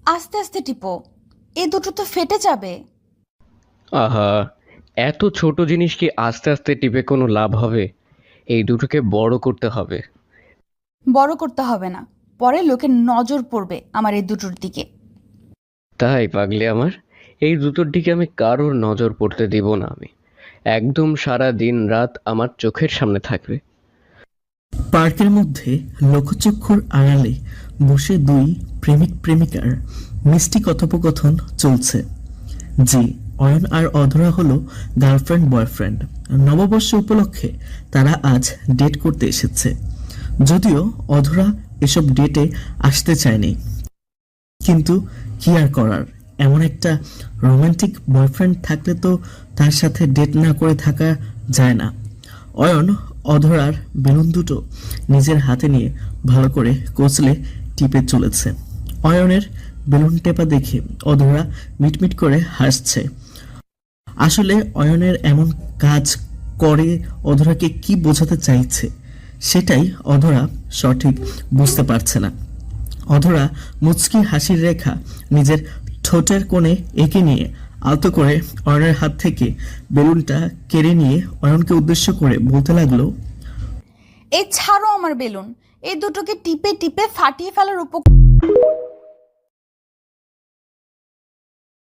আস্তে আস্তে টিপো, এ দুটো তো ফেটে যাবে। আহা, এত ছোট জিনিস কি আস্তে আস্তে টিপে কোনো লাভ হবে? এই দুটোকে বড় করতে হবে। বড় করতে হবে না, পরে লোকের নজর পড়বে আমার এই দুটোর দিকে। তাই পাগলি আমার, এই দুটোর দিকে আমি কারোর নজর পড়তে দিব না। আমি একদম সারা দিন রাত আমার চোখের সামনে থাকবে। পার্কের মধ্যে লোকচক্ষুর আড়ালে বসে দুই প্রেমিক প্রেমিকার মিষ্টি কথোপকথন চলছে। জি, অয়ন আর অধরা হলো গার্লফ্রেন্ড বয়ফ্রেন্ড। নববর্ষ উপলক্ষে তারা আজ ডেট করতে এসেছে। যদিও অধরা এসব ডেটে আসতে চায়নি, কিন্তু কি আর করার, এমন একটা রোমান্টিক বয়ফ্রেন্ড থাকলে তো তার সাথে ডেট না করে থাকা যায় না। অয়ন অধরার বেলুন দুটো নিজের হাতে নিয়ে ভালো করে কচলে টিপে চলেছে। অয়নের বেলুন টেপা দেখে অধরা মিটমিট করে হাসছে। আসলে অয়নের এমন কাজ করে অধরাকে কি বোঝাতে চাইছে, সেটাই অধরা সঠিক বুঝতে পারছে না। অধরা মুচকি হাসির রেখা নিজের ঠোঁটের কোণে এঁকে নিয়ে আলতো করে অয়নের হাত থেকে বেলুনটা কেড়ে নিয়ে অয়নকে উদ্দেশ্য করে বলতে লাগলো, এই ছাড়ো আমার বেলুন, এই দুটোকে টিপে টিপে ফাটিয়ে ফেলার